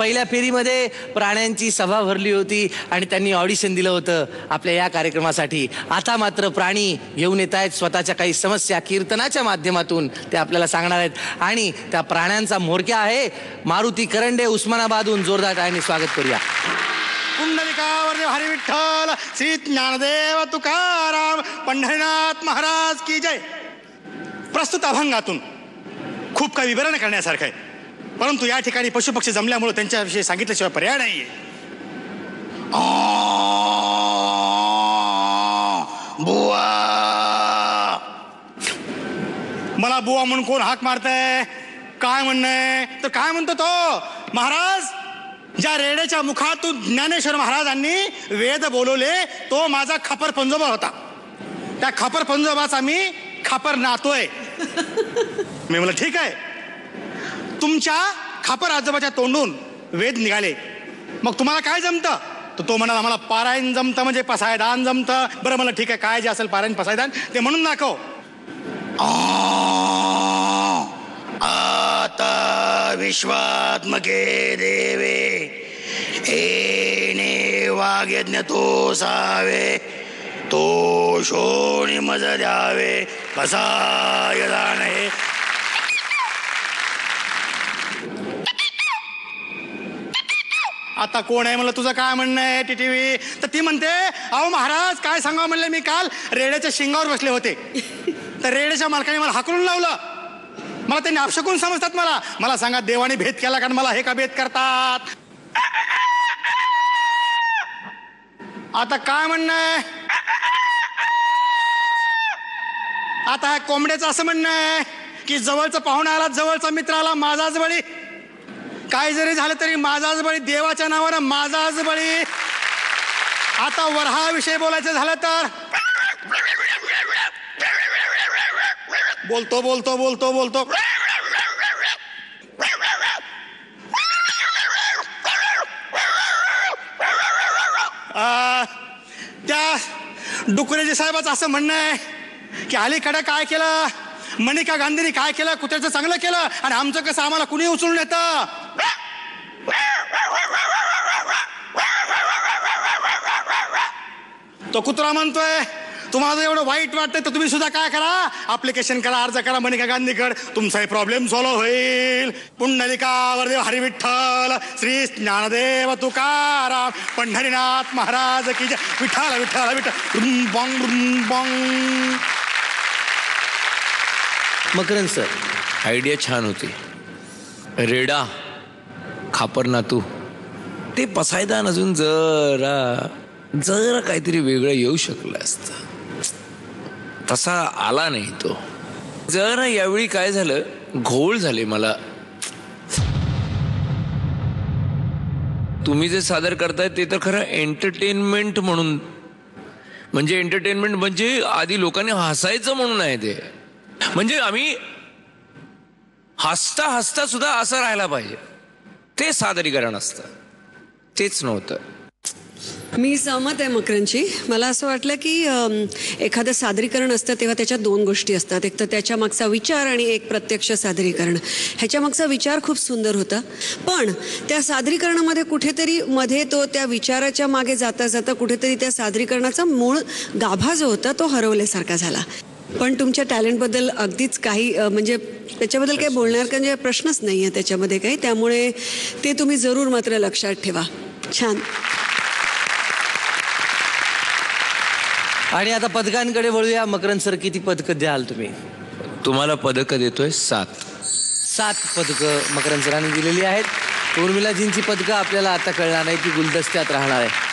पहिल्या फेरीमध्ये प्राण्यांची सभा भरली होती आणि त्यांनी ऑडिशन दिलं होतं आपल्या या कार्यक्रमासाठी. आता मात्र प्राणी घेऊन येत आहेत स्वतःच्या काही समस्या कीर्तनाच्या माध्यमातून ते आपल्याला सांगणार आहेत आणि त्या प्राण्यांचा म्होरक्या आहे मारुती करंडे उस्मानाबादहून. जोरदार टाळ्यांनी स्वागत करूया. पुंडलिकावर हरी विठ्ठल श्री ज्ञानदेव तुकाराम पंढरीनाथ महाराज की जय. प्रस्तुत अभंगातून खूप काही विवरण करण्यासारखं आहे, परंतु या ठिकाणी पशुपक्षी जमल्यामुळे त्यांच्याविषयी सांगितल्याशिवाय पर्याय नाहीये. बुवा, मला बुवा म्हणून कोण हाक मारतंय? काय म्हणणंय? तर काय म्हणतो तो? महाराज, ज्या रेड्याच्या मुखातून ज्ञानेश्वर महाराजांनी वेद बोलवले तो माझा खापर पंजोबा होता. त्या खापर पंजोबाचा मी खापर नातोय. मी म्हणलं ठीक आहे, तुमच्या खापर आजोबाच्या तोंडून वेद निघाले, मग तुम्हाला काय जमतं? तर तो म्हणाला आम्हाला पारायण जमतं, म्हणजे पसायदान जमतं. बरं म्हणलं ठीक आहे, काय जे असेल पारायण पसायदान ते म्हणून दाखव. आता विश्वात्मके देवे एने वाग्यज्ञ तो सावे तो शोणी मज द्यावे कसा यदा नाही. आता कोण आहे म्हणलं, तुझं काय म्हणणं आहे टीटीव्ही? तर ती म्हणते अहो महाराज काय सांगावं म्हणलं, मी काल रेड्याच्या शिंगावर बसले होते, तर रेड्याच्या मालकाने मला हाकलून लावलं. मला त्यांनी अपशकून समजतात. मला सांगा देवाने भेद केला कारण मला हे का भेद करतात? आता काय म्हणणं आहे? आता ह्या कोंबड्याचं असं म्हणणं आहे की जवळचा पाहुणा आला, जवळचा मित्र आला, माझाच बळी. काय जरी झालं तरी माझाच बळी, देवाच्या नावानं माझाच बळी. आता वराहाविषयी बोलायचं झालं तर बोलतो बोलतो बोलतो बोलतो त्या डुकरेजी साहेबाचं असं म्हणणं आहे की अलीकडे काय केलं, मनिका गांधींनी काय केलं, कुत्र्याचं चांगलं केलं आणि आमचं कसं आम्हाला कुणी उचलून येतं. तो कुत्रा म्हणतोय तुम्हाला जर एवढं वाईट वाटतंय तर तुम्ही सुद्धा काय करा, ऍप्लिकेशन करा, अर्ज करा मनिका गांधीकडे, तुमचाही प्रॉब्लेम सॉल्व्ह होईल. पुंडलिकावर हरी विठ्ठल श्री ज्ञानदेव तुकाराम पंढरीनाथ महाराज की जय. विठ्ठल विठ्ठल विठ्ठल. बॉंग. मकरंद सर, आयडिया छान होती. रेडा खापर नातू ते पसायदान अजून जरा काहीतरी वेगळं येऊ शकलं असतं, तसा आला नाही तो. जरा यावेळी काय झालं, घोळ झाले मला. तुम्ही जे सादर करताय ते तर खरं एंटरटेनमेंट म्हणून, म्हणजे एंटरटेनमेंट म्हणजे आधी लोकांनी हसायचं म्हणून आहे ते. म्हणजे आम्ही हसता हसता सुद्धा असं राहायला पाहिजे, ते सादरीकरण असतं. तेच नव्हतं. मी सहमत आहे मकरंदची. मला असं वाटलं की एखादं सादरीकरण असतं तेव्हा त्याच्यात दोन गोष्टी असतात, एक तर त्याच्या मागचा विचार आणि एक प्रत्यक्ष सादरीकरण. ह्याच्या मागचा विचार खूप सुंदर होता, पण त्या सादरीकरणामध्ये कुठेतरी मध्ये तो त्या विचाराच्या मागे जाता जाता कुठेतरी त्या सादरीकरणाचा मूळ गाभा जो होता तो हरवल्यासारखा झाला. पण तुमच्या टॅलेंटबद्दल अगदीच काही म्हणजे त्याच्याबद्दल काही बोलणार म्हणजे प्रश्नच नाही आहे त्याच्यामध्ये काही, त्यामुळे ते तुम्ही जरूर मात्र लक्षात ठेवा. छान. आणि आता पदकांकडे वळूया. मकरंद सर, किती पदकं द्याल तुम्ही? तुम्हाला पदकं देतोय 7 पदकं मकरंद सरांनी दिलेली आहेत. उर्मिलाजींची पदकं आपल्याला आता कळणार नाही, ती गुलदस्त्यात राहणार आहे.